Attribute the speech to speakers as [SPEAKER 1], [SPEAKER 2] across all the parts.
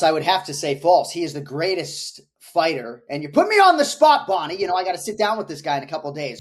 [SPEAKER 1] I would have to say false. He is the greatest fighter. And you put me on the spot, Bonnie. I got to sit down with this guy in a couple of days.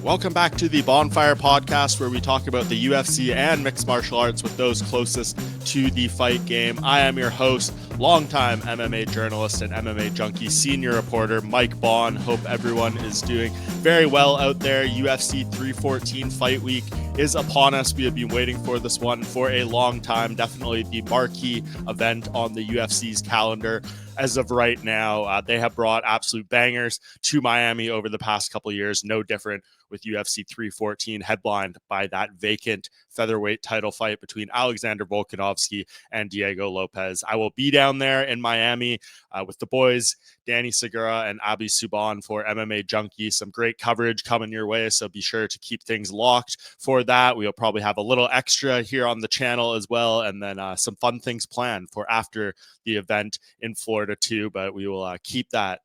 [SPEAKER 2] Welcome back to the Bohnfire podcast, where we talk about the UFC and mixed martial arts with those closest to the fight game. I am your host, longtime MMA journalist and MMA junkie, senior reporter Mike Bohn. Hope everyone is doing very well out there. UFC 314 fight week is upon us. We have been waiting for this one for a long time. Definitely the marquee event on the UFC's calendar. As of right now, they have brought absolute bangers to Miami over the past couple of years. No different with UFC 314, headlined by that vacant featherweight title fight between Alexander Volkanovski and Diego Lopes. I will be down there in Miami with the boys, Danny Segura and Abi Subban for MMA Junkie. Some great coverage coming your way, so be sure to keep things locked for that. We'll probably have a little extra here on the channel as well, and then some fun things planned for after the event in Florida too, but we will keep that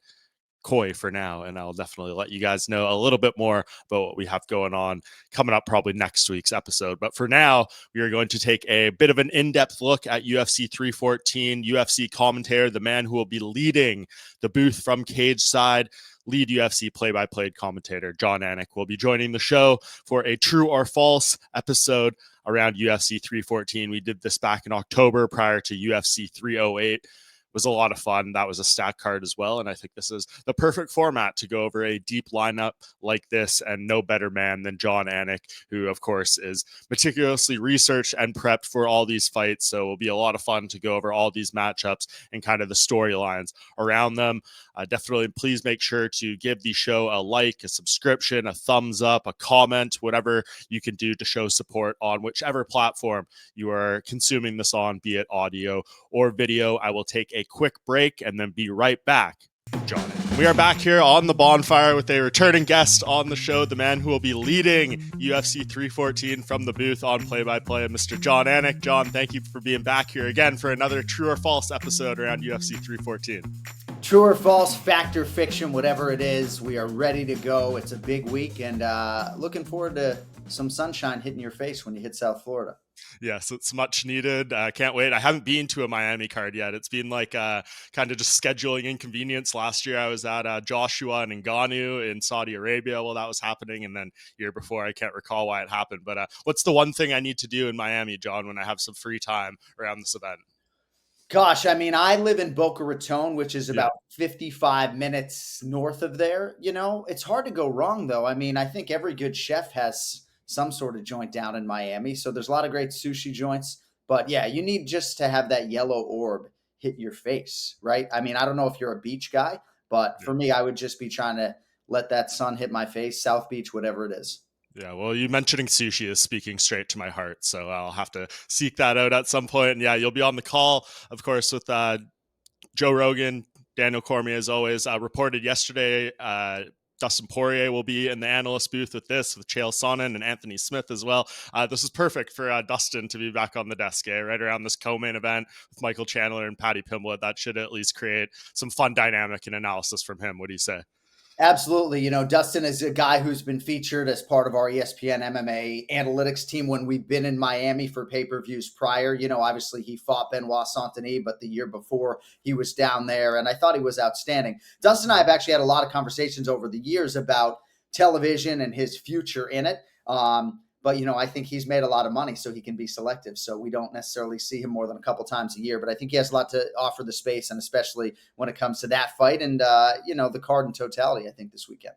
[SPEAKER 2] coy for now, and I'll definitely let you guys know a little bit more about what we have going on coming up probably next week's episode. But for now, we are going to take a bit of an in-depth look at UFC 314. UFC commentator, the man who will be leading the booth from cage side, lead UFC play-by-play commentator Jon Anik will be joining the show for a true or false episode around UFC 314. We did this back in October prior to UFC 308. Was a lot of fun. That was a stack card as well. And I think this is the perfect format to go over a deep lineup like this, and no better man than Jon Anik, who of course is meticulously researched and prepped for all these fights. So it will be a lot of fun to go over all these matchups and kind of the storylines around them. Definitely please make sure to give the show a like, a subscription, a thumbs up, a comment, whatever you can do to show support on whichever platform you are consuming this on, be it audio or video. I will take a quick break and then be right back. Jon. We are back here on the Bohnfire with a returning guest on the show, the man who will be leading UFC 314 from the booth on play-by-play, Mr. Jon Anik. Jon, thank you for being back here again for another true or false episode around UFC 314.
[SPEAKER 1] True or false, fact or fiction, whatever it is, we are ready to go. It's a big week, and looking forward to some sunshine hitting your face when you hit South Florida.
[SPEAKER 2] Yes, it's much needed. Can't wait. I haven't been to a Miami card yet. It's been like kind of just scheduling inconvenience. Last year I was at Joshua and Ngannou in Saudi Arabia while that was happening, and then year before I can't recall why it happened. But what's the one thing I need to do in Miami, Jon, when I have some free time around this event?
[SPEAKER 1] Gosh, I mean, I live in Boca Raton, which is about 55 minutes north of there. It's hard to go wrong, though. I mean, I think every good chef has some sort of joint down in Miami. So there's a lot of great sushi joints. But yeah, you need just to have that yellow orb hit your face, right? I mean, I don't know if you're a beach guy, but for me, I would just be trying to let that sun hit my face, South Beach, whatever it is.
[SPEAKER 2] Yeah, well, you mentioning sushi is speaking straight to my heart, so I'll have to seek that out at some point. And yeah, you'll be on the call, of course, with Joe Rogan, Daniel Cormier, as always. Reported yesterday, Dustin Poirier will be in the analyst booth with Chael Sonnen and Anthony Smith as well. This is perfect for Dustin to be back on the desk, right around this co-main event with Michael Chandler and Paddy Pimblett. That should at least create some fun dynamic and analysis from him. What do you say?
[SPEAKER 1] Absolutely. Dustin is a guy who's been featured as part of our ESPN MMA analytics team when we've been in Miami for pay-per-views prior. Obviously he fought Benoit Saint-Denis, but the year before he was down there, and I thought he was outstanding. Dustin and I have actually had a lot of conversations over the years about television and his future in it. But, I think he's made a lot of money, so he can be selective. So we don't necessarily see him more than a couple times a year. But I think he has a lot to offer the space, and especially when it comes to that fight and, the card in totality, I think, this weekend.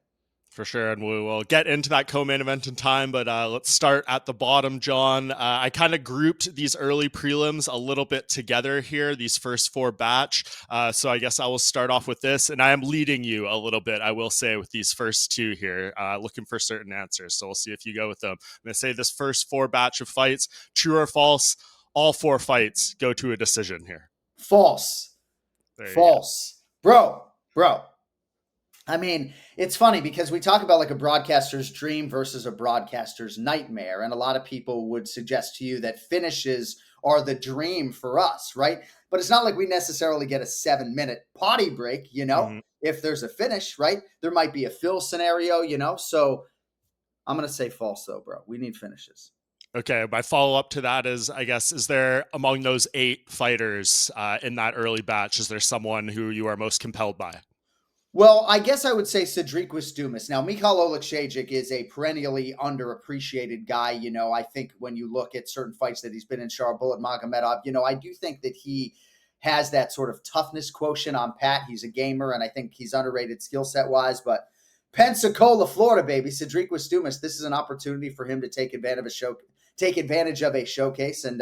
[SPEAKER 2] For sure, and we will get into that co-main event in time, but let's start at the bottom, Jon. I kind of grouped these early prelims a little bit together here, these first four batch, so I guess I will start off with this, and I am leading you a little bit, I will say, with these first two here, looking for certain answers, so we'll see if you go with them. I'm going to say this first four batch of fights, true or false, all four fights go to a decision here.
[SPEAKER 1] False. False. Bro. I mean, it's funny because we talk about like a broadcaster's dream versus a broadcaster's nightmare. And a lot of people would suggest to you that finishes are the dream for us, right? But it's not like we necessarily get a 7-minute potty break, if there's a finish, right? There might be a fill scenario, so I'm going to say false though, bro. We need finishes.
[SPEAKER 2] Okay, my follow-up to that is, I guess, is there among those 8 fighters in that early batch, is there someone who you are most compelled by?
[SPEAKER 1] Well, I guess I would say Cedric Dumas. Now, Michal Oleksiejczuk is a perennially underappreciated guy. I think when you look at certain fights that he's been in, Sharbulat Magomedov, I do think that he has that sort of toughness quotient on Pat. He's a gamer, and I think he's underrated skill set wise. But Pensacola, Florida, baby, Cedric Dumas. This is an opportunity for him to take advantage of a showcase, and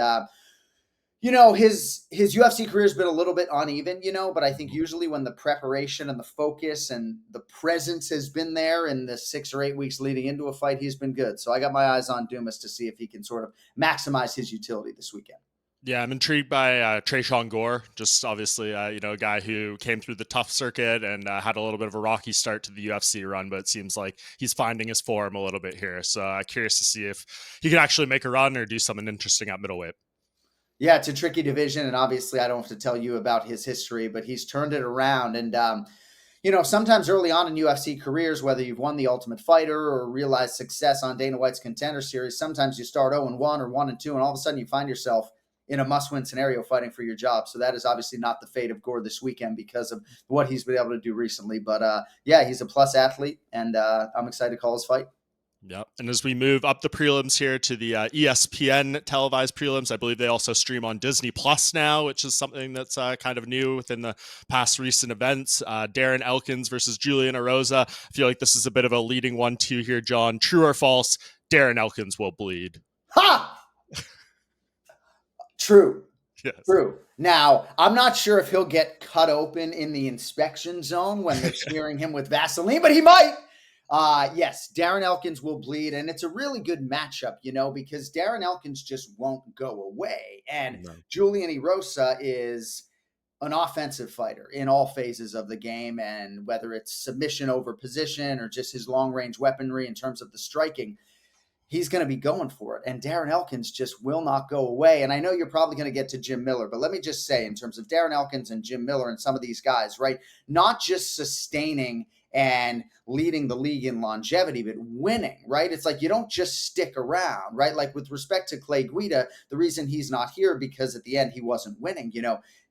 [SPEAKER 1] his UFC career has been a little bit uneven, but I think usually when the preparation and the focus and the presence has been there in the 6 or 8 weeks leading into a fight, he's been good. So I got my eyes on Dumas to see if he can sort of maximize his utility this weekend.
[SPEAKER 2] Yeah, I'm intrigued by Tresean Gore, just obviously, a guy who came through the tough circuit and had a little bit of a rocky start to the UFC run, but it seems like he's finding his form a little bit here. So curious to see if he can actually make a run or do something interesting at middleweight.
[SPEAKER 1] Yeah, it's a tricky division, and obviously I don't have to tell you about his history, but he's turned it around. And, sometimes early on in UFC careers, whether you've won the Ultimate Fighter or realized success on Dana White's Contender Series, sometimes you start 0-1 or 1-2, and all of a sudden you find yourself in a must-win scenario fighting for your job. So that is obviously not the fate of Gore this weekend because of what he's been able to do recently. But, yeah, he's a plus athlete, and I'm excited to call his fight.
[SPEAKER 2] Yep. And as we move up the prelims here to the ESPN televised prelims, I believe they also stream on Disney Plus now, which is something that's kind of new within the past recent events. Darren Elkins versus Julian Erosa. I feel like this is a bit of a leading 1-2 here, John. True or false? Darren Elkins will bleed.
[SPEAKER 1] Ha! True.
[SPEAKER 2] Yes.
[SPEAKER 1] True. Now, I'm not sure if he'll get cut open in the inspection zone when they're smearing him with Vaseline, but he might. Yes, Darren Elkins will bleed, and it's a really good matchup, because Darren Elkins just won't go away. And Julian Erosa is an offensive fighter in all phases of the game, and whether it's submission over position or just his long-range weaponry in terms of the striking, he's going to be going for it. And Darren Elkins just will not go away. And I know you're probably going to get to Jim Miller, but let me just say, in terms of Darren Elkins and Jim Miller and some of these guys, right, not just sustaining and leading the league in longevity, but winning, right? It's like you don't just stick around, right? Like with respect to Clay Guida, the reason he's not here because at the end he wasn't winning.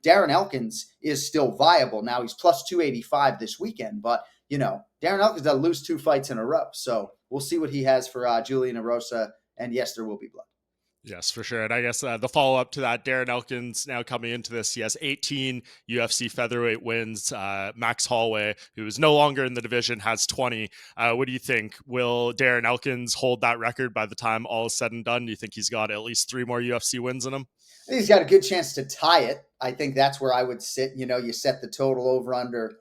[SPEAKER 1] Darren Elkins is still viable. Now he's plus 285 this weekend, but, Darren Elkins doesn't lose 2 fights in a row. So we'll see what he has for Julian Erosa. And yes, there will be blood.
[SPEAKER 2] Yes, for sure. And I guess the follow-up to that, Darren Elkins now coming into this, he has 18 UFC featherweight wins. Max Holloway, who is no longer in the division, has 20. What do you think? Will Darren Elkins hold that record by the time all is said and done? Do you think he's got at least 3 more UFC wins in him?
[SPEAKER 1] I think he's got a good chance to tie it. I think that's where I would sit. You set the total over-under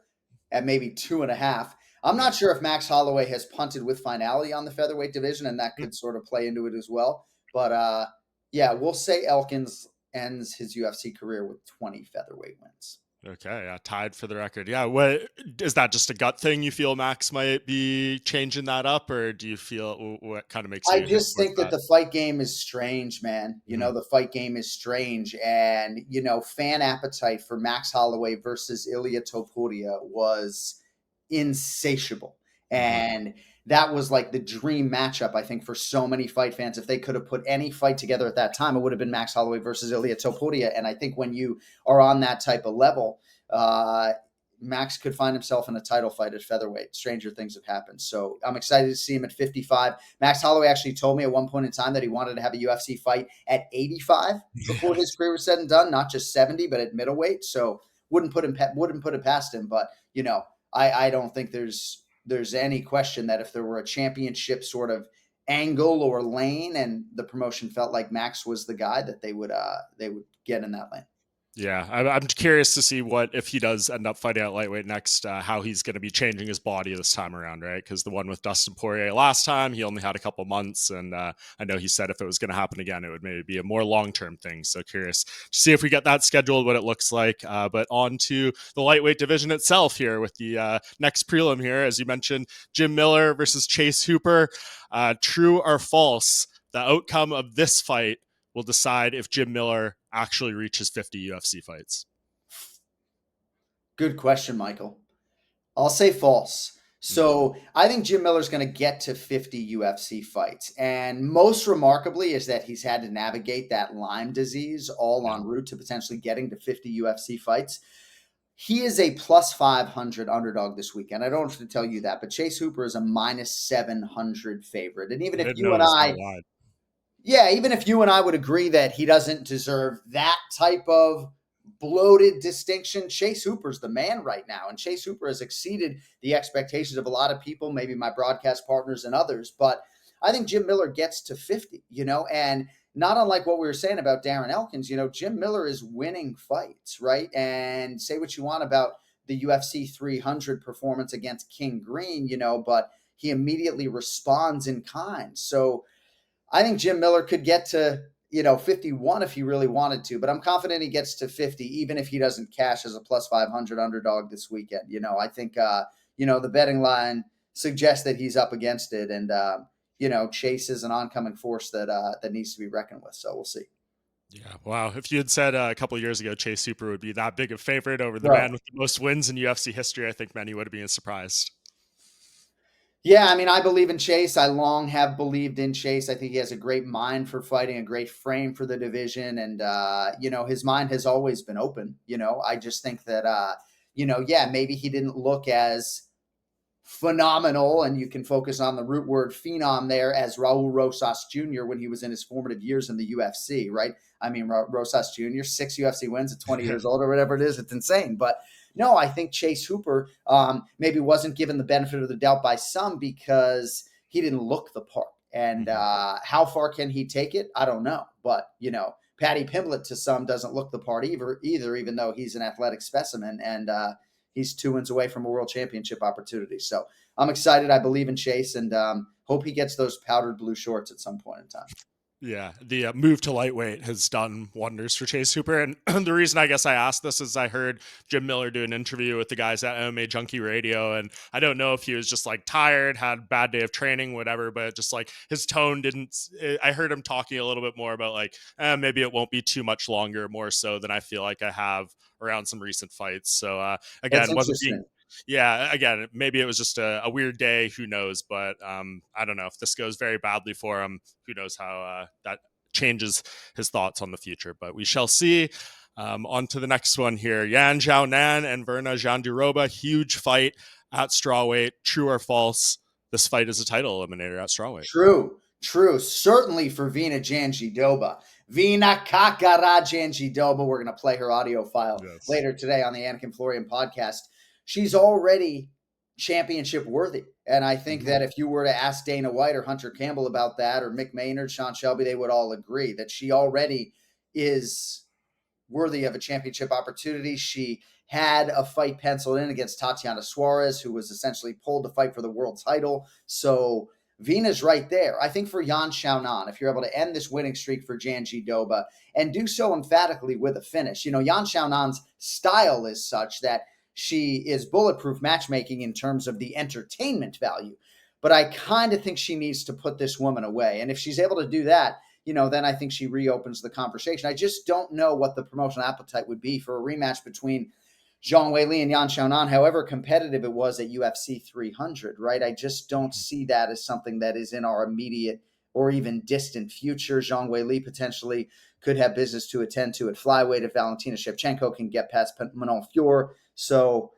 [SPEAKER 1] at maybe 2.5. I'm not sure if Max Holloway has punted with finality on the featherweight division, and that could sort of play into it as well. But, yeah, we'll say Elkins ends his UFC career with 20 featherweight wins.
[SPEAKER 2] Okay, tied for the record. Yeah, what is that? Just a gut thing? You feel Max might be changing that up, or do you feel what kind of makes?
[SPEAKER 1] I just think that the fight game is strange, man. The fight game is strange, and fan appetite for Max Holloway versus Ilia Topuria was insatiable, and that was like the dream matchup, I think, for so many fight fans. If they could have put any fight together at that time, it would have been Max Holloway versus Ilia Topuria. And I think when you are on that type of level, Max could find himself in a title fight at featherweight. Stranger things have happened. So I'm excited to see him at 55. Max Holloway actually told me at one point in time that he wanted to have a UFC fight at 85 before his career was said and done, not just 70, but at middleweight. So wouldn't put it past him. But, I don't think there's any question that if there were a championship sort of angle or lane and the promotion felt like Max was the guy, that they would get in that lane.
[SPEAKER 2] Yeah, I'm curious to see if he does end up fighting at lightweight next, how he's going to be changing his body this time around, right? Because the one with Dustin Poirier last time, he only had a couple months, and I know he said if it was going to happen again, it would maybe be a more long-term thing. So curious to see if we get that scheduled, what it looks like. But on to the lightweight division itself here with the next prelim here. As you mentioned, Jim Miller versus Chase Hooper. True or false, the outcome of this fight will decide if Jim Miller actually reaches 50 UFC fights?
[SPEAKER 1] Good question, Michael. I'll say false. So I think Jim Miller's going to get to 50 UFC fights. And most remarkably is that he's had to navigate that Lyme disease all en route to potentially getting to 50 UFC fights. He is a plus 500 underdog this weekend. I don't have to tell you that, but Chase Hooper is a minus 700 favorite. And even
[SPEAKER 2] I
[SPEAKER 1] if
[SPEAKER 2] didn't
[SPEAKER 1] you and
[SPEAKER 2] notice how
[SPEAKER 1] I,
[SPEAKER 2] wide.
[SPEAKER 1] yeah, even if you and I would agree that he doesn't deserve that type of bloated distinction, Chase Hooper's the man right now. And Chase Hooper has exceeded the expectations of a lot of people, maybe my broadcast partners and others. But I think Jim Miller gets to 50, and not unlike what we were saying about Darren Elkins, Jim Miller is winning fights, right? And say what you want about the UFC 300 performance against King Green, but he immediately responds in kind. So I think Jim Miller could get to, 51 if he really wanted to, but I'm confident he gets to 50, even if he doesn't cash as a plus 500 underdog this weekend. I think, the betting line suggests that he's up against it. And, Chase is an oncoming force that needs to be reckoned with. So we'll see.
[SPEAKER 2] Yeah. Wow. If you had said a couple of years ago, Chase Hooper would be that big a favorite over the
[SPEAKER 1] Right.
[SPEAKER 2] man with the most wins in UFC history, I think many would have been surprised.
[SPEAKER 1] Yeah, I mean, I believe in Chase. I long have believed in Chase. I think he has a great mind for fighting, a great frame for the division. And, his mind has always been open. I just think that, maybe he didn't look as phenomenal, and you can focus on the root word phenom there, as Raul Rosas Jr. when he was in his formative years in the UFC, right? I mean, Rosas Jr., 6 UFC wins at 20 years old or whatever it is. It's insane. But no, I think Chase Hooper maybe wasn't given the benefit of the doubt by some because he didn't look the part. And how far can he take it? I don't know. But, Paddy Pimblett to some doesn't look the part either, even though he's an athletic specimen. And he's 2 wins away from a world championship opportunity. So I'm excited. I believe in Chase and hope he gets those powdered blue shorts at some point in time.
[SPEAKER 2] Yeah, the move to lightweight has done wonders for Chase Hooper. And the reason I guess I asked this is I heard Jim Miller do an interview with the guys at MMA Junkie Radio. And I don't know if he was just like tired, had a bad day of training, whatever, but just like his tone I heard him talking a little bit more about like, maybe it won't be too much longer, more so than I feel like I have around some recent fights. So again, again, maybe it was just a weird day. Who knows? But I don't know if this goes very badly for him. Who knows how that changes his thoughts on the future? But we shall see. On to the next one here. Xiaonan and Virna Jandiroba. Huge fight at strawweight. True or false? This fight is a title eliminator at strawweight.
[SPEAKER 1] True. Certainly for Virna Jandiroba. Virna Kakara Jandiroba. We're going to play her audio file later today on the Anakin Florian podcast. She's already championship worthy. And I think that if you were to ask Dana White or Hunter Campbell about that, or Mick Maynard, Sean Shelby, they would all agree that she already is worthy of a championship opportunity. She had a fight penciled in against Tatiana Suarez, who was essentially pulled to fight for the world title. So Vina's right there. I think for Xiaonan, if you're able to end this winning streak for Jandiroba and do so emphatically with a finish, Xiaonan's style is such that she is bulletproof matchmaking in terms of the entertainment value. But I kind of think she needs to put this woman away. And if she's able to do that, then I think she reopens the conversation. I just don't know what the promotional appetite would be for a rematch between Zhang Weili and Yan Xiaonan, however competitive it was at UFC 300, right? I just don't see that as something that is in our immediate or even distant future. Zhang Weili potentially could have business to attend to at flyweight if Valentina Shevchenko can get past Manon Fior. So,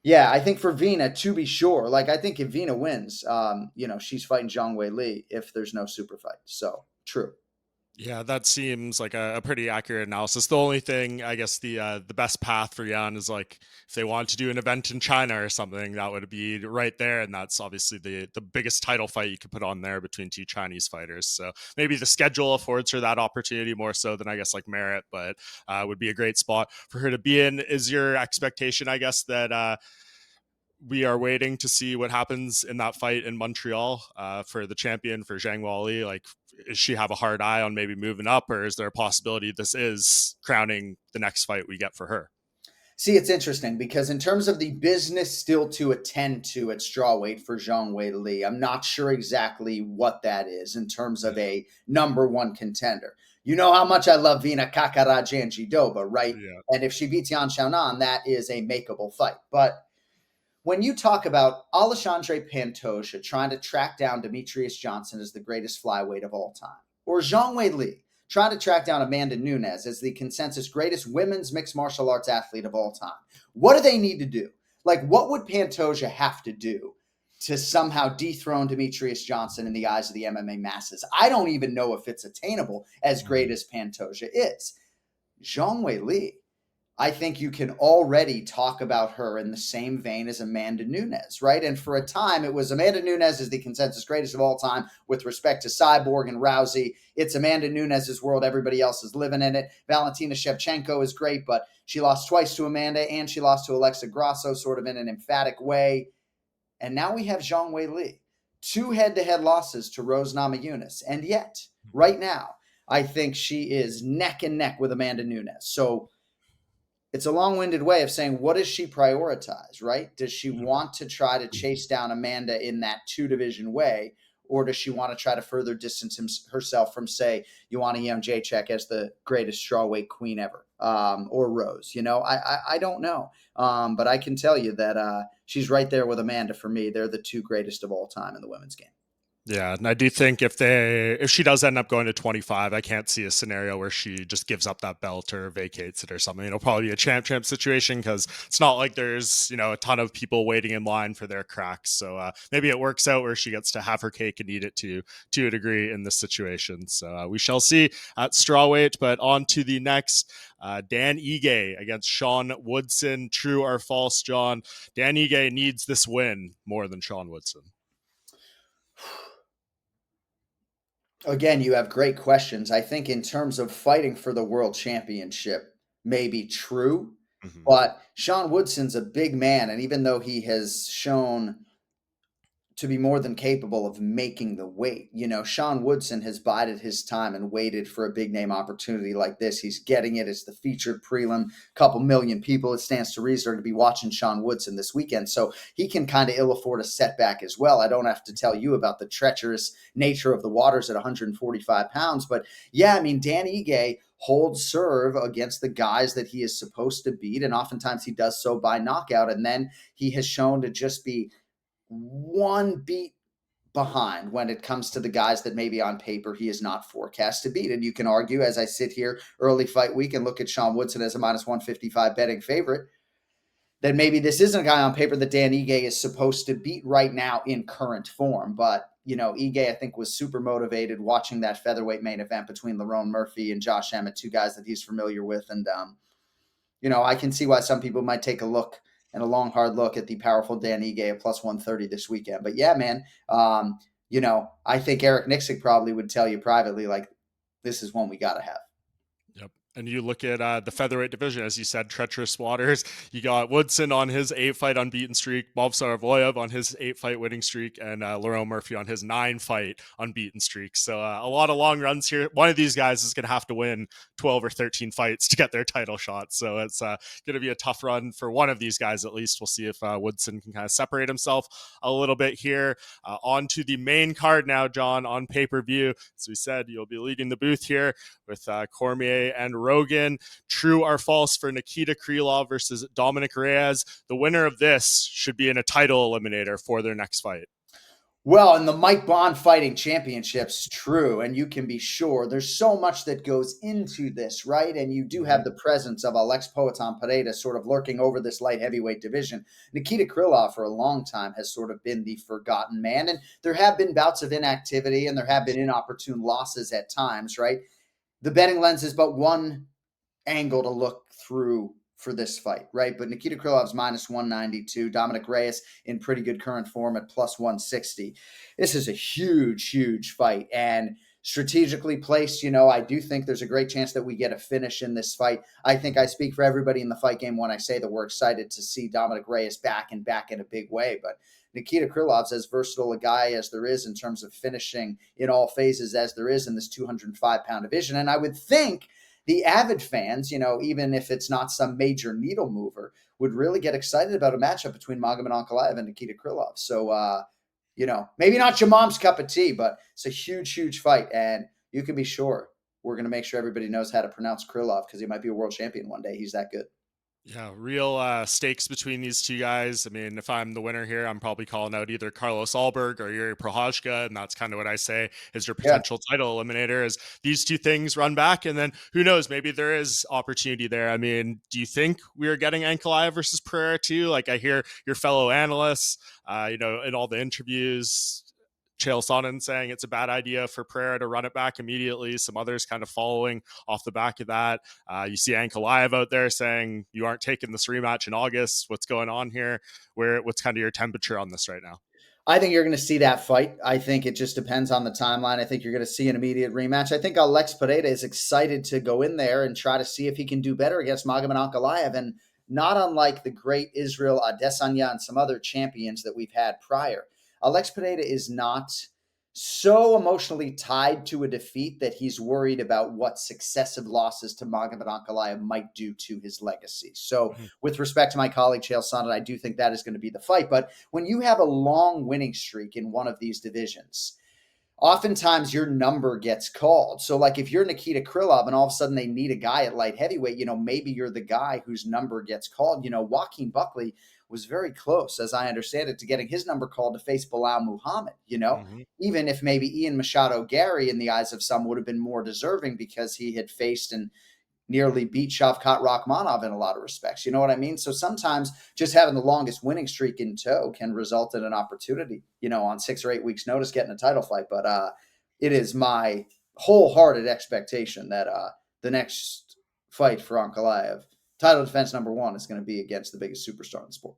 [SPEAKER 1] yeah, I think for Virna, to be sure, I think if Virna wins, she's fighting Zhang Weili if there's no super fight. So, true.
[SPEAKER 2] Yeah, that seems like a pretty accurate analysis. The only thing, I guess, the best path for Yan is like if they want to do an event in China or something, that would be right there, and that's obviously the biggest title fight you could put on there between 2 Chinese fighters. So maybe the schedule affords her that opportunity more so than I guess like Merritt, but would be a great spot for her to be in. Is your expectation, I guess, that we are waiting to see what happens in that fight in Montreal for the champion, for Zhang Weili? Like, does she have a hard eye on maybe moving up, or is there a possibility this is crowning the next fight we get for her?
[SPEAKER 1] See, it's interesting because in terms of the business still to attend to at strawweight for Zhang Weili, I'm not sure exactly what that is in terms of a number one contender. You know how much I love Virna Kakara Jandiroba, right?
[SPEAKER 2] Yeah.
[SPEAKER 1] And if she beats Yan Xiaonan, that is a makeable fight. But when you talk about Alexandre Pantoja trying to track down Demetrius Johnson as the greatest flyweight of all time, or Zhang Weili trying to track down Amanda Nunes as the consensus greatest women's mixed martial arts athlete of all time, what do they need to do? Like, what would Pantoja have to do to somehow dethrone Demetrius Johnson in the eyes of the MMA masses? I don't even know if it's attainable, as great as Pantoja is. Zhang Weili, I think you can already talk about her in the same vein as Amanda Nunes, right? And for a time, it was Amanda Nunes is the consensus greatest of all time with respect to Cyborg and Rousey. It's Amanda Nunes' world. Everybody else is living in it. Valentina Shevchenko is great, but she lost twice to Amanda, and she lost to Alexa Grasso sort of in an emphatic way. And now we have Zhang Weili, 2 head-to-head losses to Rose Namajunas. And yet, right now, I think she is neck and neck with Amanda Nunes. So it's a long-winded way of saying, what does she prioritize, right? Does she want to try to chase down Amanda in that 2-division way, or does she want to try to further distance herself from, say, Joanna Jędrzejczyk as the greatest strawweight queen ever, or Rose? I don't know. But I can tell you that she's right there with Amanda for me. They're the 2 greatest of all time in the women's game.
[SPEAKER 2] Yeah, and I do think if she does end up going to 25, I can't see a scenario where she just gives up that belt or vacates it or something. It'll probably be a champ situation because it's not like there's a ton of people waiting in line for their cracks. So maybe it works out where she gets to have her cake and eat it to a degree in this situation. So we shall see at strawweight. But on to the next. Dan Ige against Sean Woodson. True or false, John? Dan Ige needs this win more than Sean Woodson.
[SPEAKER 1] Again, you have great questions. I think in terms of fighting for the world championship, maybe true, but Sean Woodson's a big man. And even though he has shown to be more than capable of making the weight, Sean Woodson has bided his time and waited for a big name opportunity like this. He's getting it. It's the featured prelim. A couple million people, it stands to reason, to be watching Sean Woodson this weekend. So he can kind of ill afford a setback as well. I don't have to tell you about the treacherous nature of the waters at 145 pounds. But yeah, I mean, Dan Ige holds serve against the guys that he is supposed to beat. And oftentimes he does so by knockout. And then he has shown to just be one beat behind when it comes to the guys that maybe on paper he is not forecast to beat. And you can argue, as I sit here early fight week and look at Sean Woodson as a minus 155 betting favorite, that maybe this isn't a guy on paper that Dan Ige is supposed to beat right now in current form. But, Ige, I think, was super motivated watching that featherweight main event between Lerone Murphy and Josh Emmett, 2 guys that he's familiar with. And, I can see why some people might take a look and a long, hard look at the powerful Dan Ige at plus 130 this weekend. But yeah, man, I think Eric Nixick probably would tell you privately, like, this is one we got to have.
[SPEAKER 2] Yep. And you look at the featherweight division, as you said, treacherous waters. You got Woodson on his 8-fight unbeaten streak, Movsar on his 8-fight winning streak, and Lerone Murphy on his 9-fight unbeaten streak. So a lot of long runs here. One of these guys is going to have to win 12 or 13 fights to get their title shot. So it's going to be a tough run for one of these guys, at least. We'll see if Woodson can kind of separate himself a little bit here. On to the main card now, John, on pay-per-view. As we said, you'll be leading the booth here with Cormier and Rogan. True or false for Nikita Krylov versus Dominick Reyes? The winner of this should be in a title eliminator for their next fight.
[SPEAKER 1] Well, in the Mike Bohn Fighting Championships, true, and you can be sure there's so much that goes into this, right? And you do have the presence of Alex Poatan Pereira sort of lurking over this light heavyweight division. Nikita Krylov for a long time has sort of been the forgotten man, and there have been bouts of inactivity and there have been inopportune losses at times, right? The betting lens is but one angle to look through for this fight, right? But Nikita Krylov's minus 192, Dominick Reyes in pretty good current form at plus 160. This is a huge, huge fight, and strategically placed, I do think there's a great chance that we get a finish in this fight. I think I speak for everybody in the fight game when I say that we're excited to see Dominick Reyes back in a big way, but Nikita Krylov's as versatile a guy as there is in terms of finishing in all phases as there is in this 205-pound division, and I would think the avid fans, even if it's not some major needle mover, would really get excited about a matchup between Magomed Ankalaev and Nikita Krylov. So, maybe not your mom's cup of tea, but it's a huge, huge fight. And you can be sure we're going to make sure everybody knows how to pronounce Krylov because he might be a world champion one day. He's that good.
[SPEAKER 2] Yeah, real stakes between these two guys. I mean, if I'm the winner here, I'm probably calling out either Carlos Alberg or Yair Prochazka, and that's kind of what I say is your
[SPEAKER 1] Yeah.
[SPEAKER 2] potential title eliminator. Is these two things run back, and then who knows? Maybe there is opportunity there. I mean, do you think we are getting Ankalaev versus Pereira too? Like I hear your fellow analysts, in all the interviews. Xiaonan saying it's a bad idea for Pereira to run it back immediately. Some others kind of following off the back of that. You see Ankalaev out there saying you aren't taking this rematch in August. What's going on here? What's kind of your temperature on this right now?
[SPEAKER 1] I think you're going to see that fight. I think it just depends on the timeline. I think you're going to see an immediate rematch. I think Alex Pereira is excited to go in there and try to see if he can do better against Magomed Ankalaev. And not unlike the great Israel Adesanya and some other champions that we've had prior, Alex Pereira is not so emotionally tied to a defeat that he's worried about what successive losses to Magomed Ankalaev might do to his legacy. So, with respect to my colleague Chael Sonnen, I do think that is going to be the fight. But when you have a long winning streak in one of these divisions, oftentimes your number gets called. So, like if you're Nikita Krylov and all of a sudden they need a guy at light heavyweight, maybe you're the guy whose number gets called. Joaquin Buckley was very close, as I understand it, to getting his number called to face Bilal Muhammad, even if maybe Ian Machado Gary, in the eyes of some, would have been more deserving because he had faced and nearly beat Shavkat Rakhmonov in a lot of respects. You know what I mean? So sometimes just having the longest winning streak in tow can result in an opportunity, on 6 or 8 weeks notice, getting a title fight. But it is my wholehearted expectation that the next fight for Ankalaev, title defense number 1, is going to be against the biggest superstar in the sport.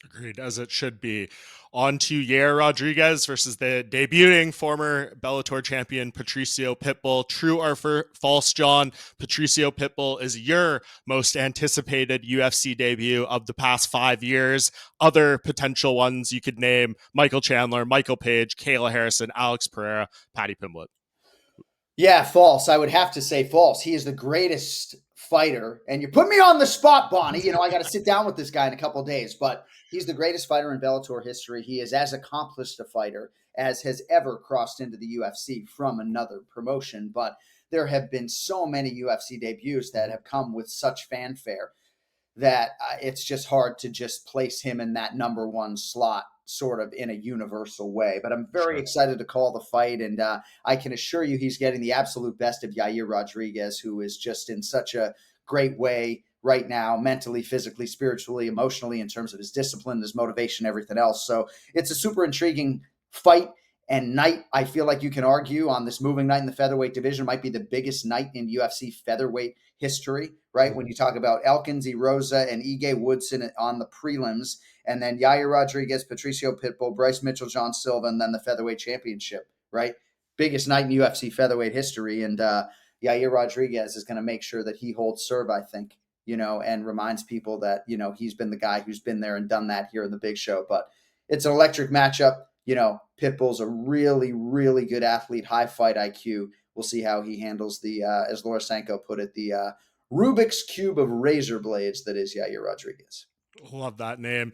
[SPEAKER 2] Agreed, as it should be. On to Yair Rodriguez versus the debuting former Bellator champion Patricio Pitbull. True or false, John? Patricio Pitbull is your most anticipated UFC debut of the past 5 years. Other potential ones you could name: Michael Chandler, Michael Page, Kayla Harrison, Alex Pereira, Paddy Pimblett.
[SPEAKER 1] Yeah, false. I would have to say false. He is the greatest fighter, and you put me on the spot, Bonnie. I got to sit down with this guy in a couple of days, but he's the greatest fighter in Bellator history. He is as accomplished a fighter as has ever crossed into the UFC from another promotion. But there have been so many UFC debuts that have come with such fanfare that it's just hard to just place him in that number 1 slot sort of in a universal way. But I'm very excited to call the fight, and I can assure you he's getting the absolute best of Yair Rodriguez, who is just in such a great way right now, mentally, physically, spiritually, emotionally, in terms of his discipline, his motivation, everything else. So it's a super intriguing fight and night. I feel like you can argue on this moving night in the featherweight division might be the biggest night in UFC featherweight history, right? When you talk about Elkins, Erosa, and Ige Woodson on the prelims, and then Yair Rodriguez, Patricio Pitbull, Bryce Mitchell, John Silva, and then the featherweight championship, right? Biggest night in UFC featherweight history. And Yair Rodriguez is going to make sure that he holds serve, I think, and reminds people that, he's been the guy who's been there and done that here in the big show. But it's an electric matchup. Pitbull's a really, really good athlete, high fight IQ. We'll see how he handles the, as Laura Sanko put it, the Rubik's Cube of razor blades that is Yair Rodriguez.
[SPEAKER 2] Love that name.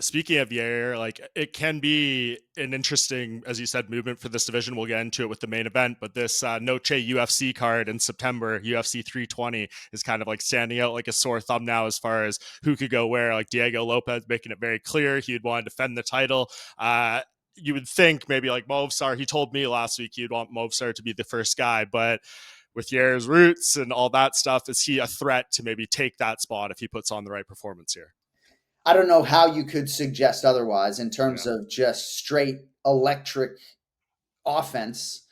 [SPEAKER 2] Speaking of Yair, like it can be an interesting, as you said, movement for this division. We'll get into it with the main event, but this Noche UFC card in September, UFC 320, is kind of like standing out like a sore thumb now as far as who could go where. Like Diego Lopes making it very clear he would want to defend the title. You would think maybe like Movsar, he told me last week he'd want Movsar to be the first guy, but with Yair's roots and all that stuff, is he a threat to maybe take that spot if he puts on the right performance here?
[SPEAKER 1] I don't know how you could suggest otherwise in terms of just straight electric offense.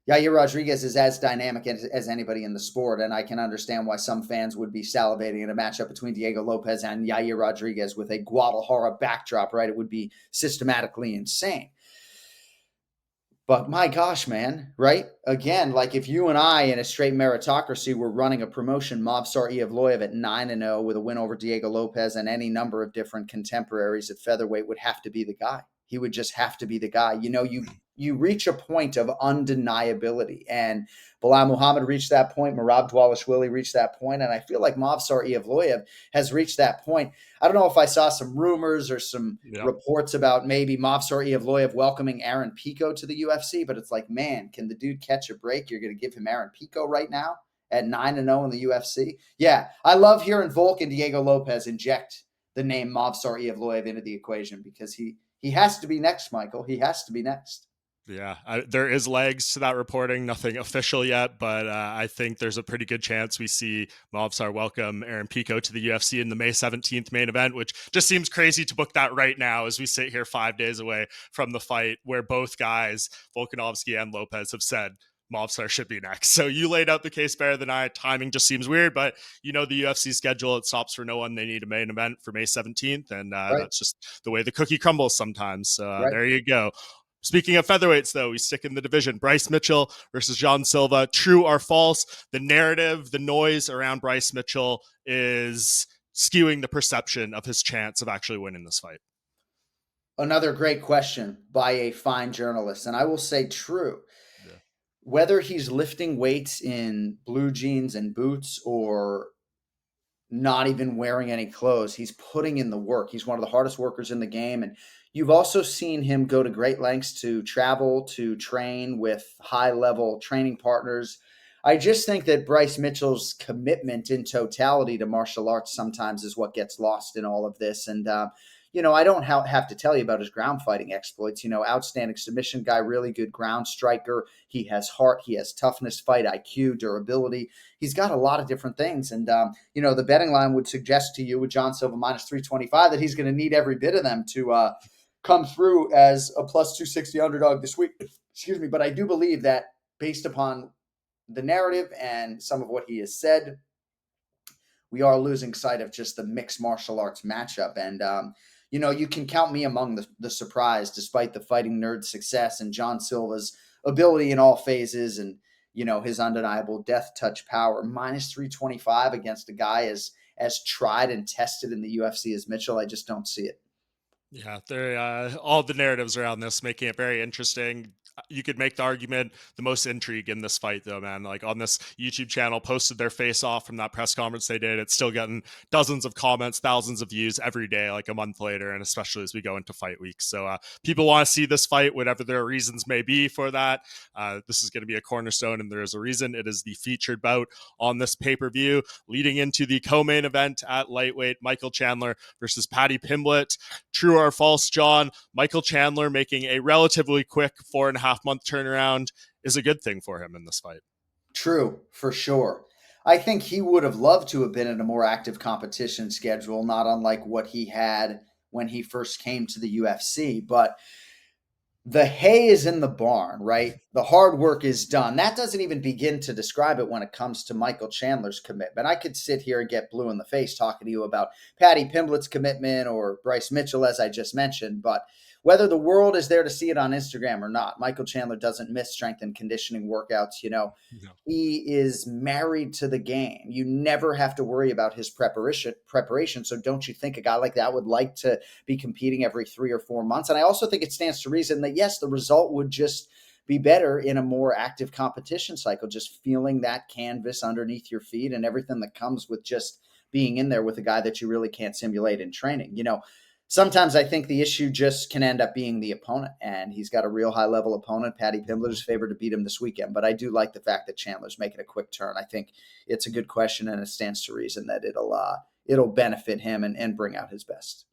[SPEAKER 1] Yair Rodriguez is as dynamic as anybody in the sport, and I can understand why some fans would be salivating in a matchup between Diego Lopes and Yair Rodriguez with a Guadalajara backdrop, right? It would be systematically insane. But my gosh, man, right? Again, like if you and I in a straight meritocracy were running a promotion, Movsar Evloev at 9-0 with a win over Diego Lopes and any number of different contemporaries at featherweight would have to be the guy. He would just have to be the guy. You reach a point of undeniability, and Bilal Muhammad reached that point. Merab Dvalishvili reached that point, and I feel like Movsar Evloev has reached that point. I don't know if I saw some rumors or some reports about maybe Movsar Evloev welcoming Aaron Pico to the UFC, but it's like, man, can the dude catch a break? You're going to give him Aaron Pico right now? at 9-0 in the UFC. Yeah, I love hearing Volk and Diego Lopes inject the name Movsar Evloev into the equation because he has to be next, Michael. He has to be next.
[SPEAKER 2] Yeah, there is legs to that reporting. Nothing official yet, but I think there's a pretty good chance we see Movsar welcome Aaron Pico to the UFC in the May 17th main event, which just seems crazy to book that right now as we sit here 5 days away from the fight where both guys, Volkanovski and Lopes, have said Movsar should be next. So you laid out the case better than I. Timing just seems weird, but the UFC schedule, it stops for no one. They need a main event for May 17th, and
[SPEAKER 1] Right.
[SPEAKER 2] that's just the way the cookie crumbles sometimes. So
[SPEAKER 1] Right.
[SPEAKER 2] there you go. Speaking of featherweights, though, we stick in the division. Bryce Mitchell versus Jon Silva. True or false? The narrative, the noise around Bryce Mitchell is skewing the perception of his chance of actually winning this fight.
[SPEAKER 1] Another great question by a fine journalist. And I will say true.
[SPEAKER 2] Yeah.
[SPEAKER 1] Whether he's lifting weights in blue jeans and boots or not even wearing any clothes, he's putting in the work. He's one of the hardest workers in the game. And you've also seen him go to great lengths to travel, to train with high-level training partners. I just think that Bryce Mitchell's commitment in totality to martial arts sometimes is what gets lost in all of this. And, I don't have to tell you about his ground fighting exploits. Outstanding submission guy, really good ground striker. He has heart. He has toughness, fight IQ, durability. He's got a lot of different things. And, the betting line would suggest to you with Jon Silva minus 325 that he's going to need every bit of them to come through as a plus 260 underdog this week. Excuse me. But I do believe that based upon the narrative and some of what he has said, we are losing sight of just the mixed martial arts matchup. And, you can count me among the surprise, despite the fighting nerd success and Jon Silva's ability in all phases and, his undeniable death touch power. Minus 325 against a guy as tried and tested in the UFC as Mitchell. I just don't see it.
[SPEAKER 2] Yeah, all the narratives around this making it very interesting. You could make the argument the most intrigue in this fight, though, man. Like on this YouTube channel, posted their face off from that press conference they did. It's still getting dozens of comments, thousands of views every day, like a month later, and especially as we go into fight week. So people want to see this fight, whatever their reasons may be for that. This is going to be a cornerstone, and there is a reason. It is the featured bout on this pay-per-view, leading into the co-main event at lightweight, Michael Chandler versus Paddy Pimblett. True or false, John? Michael Chandler making a relatively quick 4.5-month turnaround is a good thing for him in this fight.
[SPEAKER 1] True, for sure. I think he would have loved to have been in a more active competition schedule, not unlike what he had when he first came to the UFC. But the hay is in the barn, right? The hard work is done. That doesn't even begin to describe it when it comes to Michael Chandler's commitment. I could sit here and get blue in the face talking to you about Paddy Pimblett's commitment or Bryce Mitchell, as I just mentioned. But whether the world is there to see it on Instagram or not, Michael Chandler doesn't miss strength and conditioning workouts.
[SPEAKER 2] No.
[SPEAKER 1] He is married to the game. You never have to worry about his preparation. So don't you think a guy like that would like to be competing every 3 or 4 months? And I also think it stands to reason that, yes, the result would just be better in a more active competition cycle, just feeling that canvas underneath your feet and everything that comes with just being in there with a guy that you really can't simulate in training. Sometimes I think the issue just can end up being the opponent, and he's got a real high-level opponent. Paddy Pimblett is favored to beat him this weekend, but I do like the fact that Chandler's making a quick turn. I think it's a good question, and it stands to reason that it'll benefit him and bring out his best.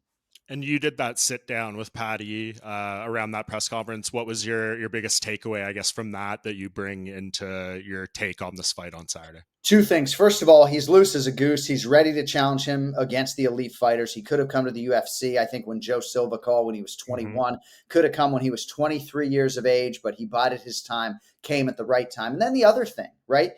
[SPEAKER 2] And you did that sit down with Paddy around that press conference. What was your biggest takeaway, I guess, from that you bring into your take on this fight on Saturday?
[SPEAKER 1] 2 things. First of all, he's loose as a goose. He's ready to challenge him against the elite fighters. He could have come to the UFC, I think, when Joe Silva called when he was 21. Could have come when he was 23 years of age, but he bided his time, came at the right time. And then the other thing, right?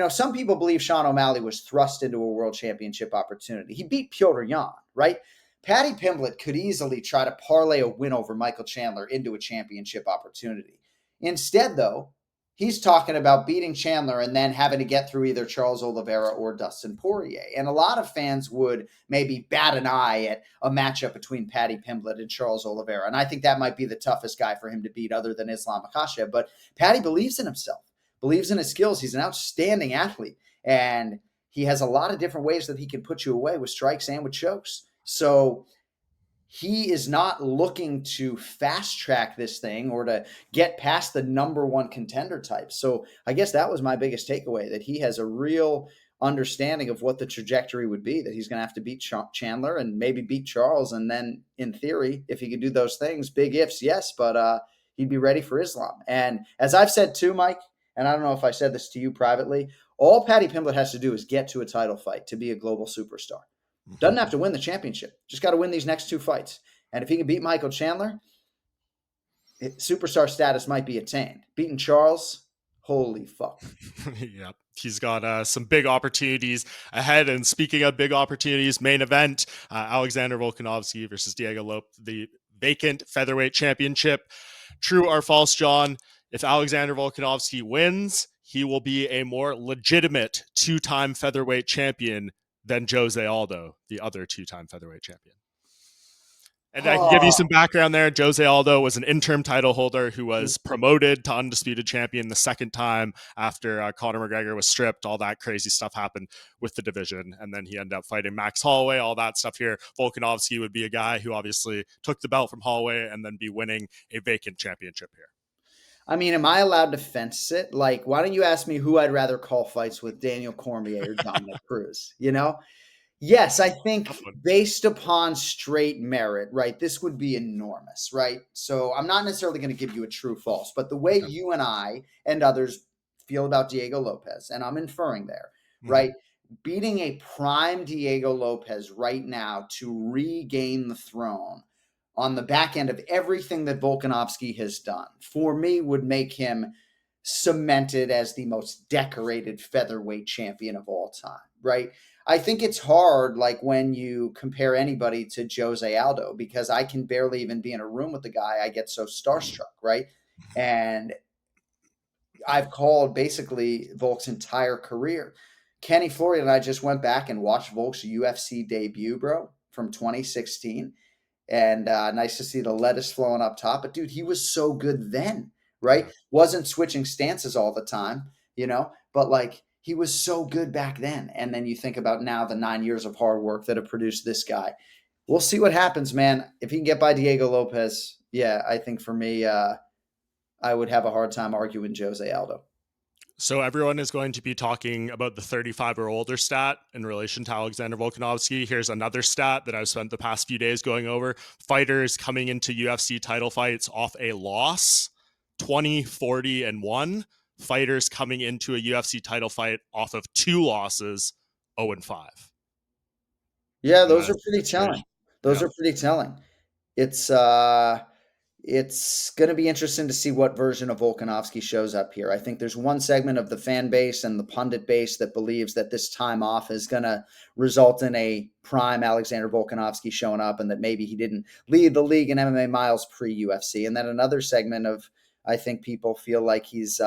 [SPEAKER 1] Some people believe Sean O'Malley was thrust into a world championship opportunity. He beat Petr Yan, right? Paddy Pimblett could easily try to parlay a win over Michael Chandler into a championship opportunity. Instead, though, he's talking about beating Chandler and then having to get through either Charles Oliveira or Dustin Poirier. And a lot of fans would maybe bat an eye at a matchup between Paddy Pimblett and Charles Oliveira. And I think that might be the toughest guy for him to beat other than Islam Makhachev. But Paddy believes in himself, believes in his skills. He's an outstanding athlete. And he has a lot of different ways that he can put you away with strikes and with chokes. So he is not looking to fast track this thing or to get past the number one contender type. So I guess that was my biggest takeaway, that he has a real understanding of what the trajectory would be, that he's going to have to beat Chandler and maybe beat Charles. And then in theory, if he could do those things, big ifs, yes, but he'd be ready for Islam. And as I've said too, Mike, and I don't know if I said this to you privately, all Paddy Pimblett has to do is get to a title fight to be a global superstar. Doesn't have to win the championship. Just got to win these next two fights. And if he can beat Michael Chandler, superstar status might be attained. Beating Charles, holy fuck.
[SPEAKER 2] Yeah, he's got some big opportunities ahead. And speaking of big opportunities, main event, Alexander Volkanovski versus Diego Lopes, the vacant featherweight championship. True or false, John? If Alexander Volkanovski wins, he will be a more legitimate two-time featherweight champion than Jose Aldo, the other two-time featherweight champion. And I can give you some background there. Jose Aldo was an interim title holder who was promoted to undisputed champion the second time after Conor McGregor was stripped. All that crazy stuff happened with the division. And then he ended up fighting Max Holloway, all that stuff here. Volkanovski would be a guy who obviously took the belt from Holloway and then be winning a vacant championship here.
[SPEAKER 1] I mean, am I allowed to fence it? Like, why don't you ask me who I'd rather call fights with, Daniel Cormier or Dominick Cruz? You know? Yes, I think based upon straight merit, right, this would be enormous, right? So I'm not necessarily going to give you a true false, but the way you and I and others feel about Diego Lopes, and I'm inferring there, right? Beating a prime Diego Lopes right now to regain the throne on the back end of everything that Volkanovski has done, for me, would make him cemented as the most decorated featherweight champion of all time, right? I think it's hard, like when you compare anybody to Jose Aldo, because I can barely even be in a room with the guy. I get so starstruck, right? And I've called basically Volk's entire career. Kenny Florian and I just went back and watched Volk's UFC debut, bro, from 2016. And nice to see the lettuce flowing up top. But, dude, he was so good then, right? Wasn't switching stances all the time, you know? But, like, he was so good back then. And then you think about now the 9 years of hard work that have produced this guy. We'll see what happens, man. If he can get by Diego Lopes, yeah, I think for me, I would have a hard time arguing Jose Aldo.
[SPEAKER 2] So everyone is going to be talking about the 35 or older stat in relation to Alexander Volkanovski. Here's another stat that I've spent the past few days going over. Fighters coming into UFC title fights off a loss, 20, 40, and 1. Fighters coming into a UFC title fight off of 2 losses, 0 and 5.
[SPEAKER 1] Yeah, those are pretty telling. Those are pretty telling. It's going to be interesting to see what version of Volkanovski shows up here. I think there's one segment of the fan base and the pundit base that believes that this time off is going to result in a prime Alexander Volkanovski showing up and that maybe he didn't lead the league in MMA miles pre-UFC. And then another segment of, I think people feel like he's, in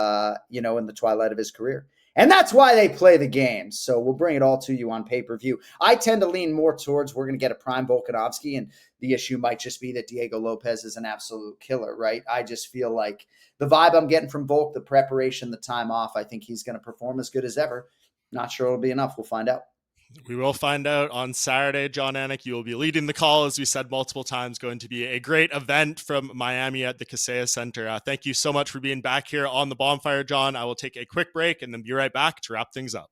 [SPEAKER 1] the twilight of his career. And that's why they play the games. So we'll bring it all to you on pay-per-view. I tend to lean more towards we're going to get a prime Volkanovski, and the issue might just be that Diego Lopes is an absolute killer, right? I just feel like the vibe I'm getting from Volk, the preparation, the time off, I think he's going to perform as good as ever. Not sure it'll be enough. We'll find out.
[SPEAKER 2] We will find out on Saturday. Jon Anik, you will be leading the call, as we said multiple times. Going to be a great event from Miami at the Kaseya Center. Thank you so much for being back here on the Bohnfire, John. I will take a quick break and then be right back to wrap things up.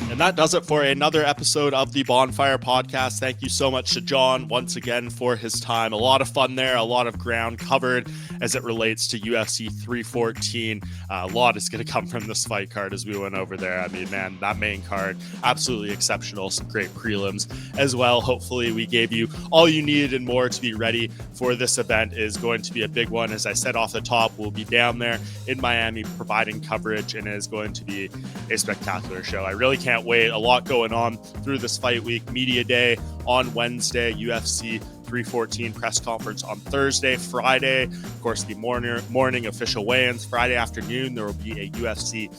[SPEAKER 2] And that does it for another episode of the Bohnfire podcast. Thank you so much to Jon once again for his time. A lot of fun there, a lot of ground covered as it relates to UFC 314. A lot is going to come from this fight card as we went over there. I mean, man, that main card, absolutely exceptional. Some great prelims as well. Hopefully we gave you all you needed and more to be ready for this event. Is going to be a big one. As I said off the top, we'll be down there in Miami providing coverage, and it is going to be a spectacular show. I really can't wait. A lot going on through this fight week. Media day on Wednesday, UFC 314 press conference on Thursday. Friday, of course, the morning official weigh-ins. Friday afternoon, there will be a UFC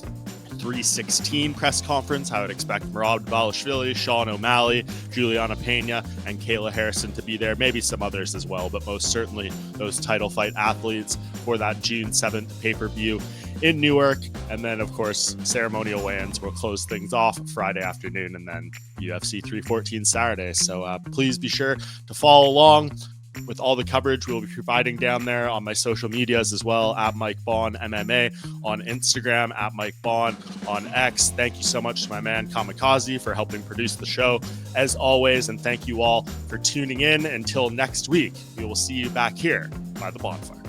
[SPEAKER 2] 316 press conference. I would expect Merab Dvalishvili, Sean O'Malley, Juliana Pena, and Kayla Harrison to be there. Maybe some others as well, but most certainly those title fight athletes for that June 7th pay-per-view in Newark. And then, of course, ceremonial weigh-ins will close things off Friday afternoon, and then UFC 314 Saturday. So please be sure to follow along with all the coverage we'll be providing down there on my social medias as well, at Mike Bohn MMA on Instagram, at Mike Bohn on X. Thank you so much to my man Kamikaze for helping produce the show as always, and thank you all for tuning in. Until next week, we will see you back here by the bonfire.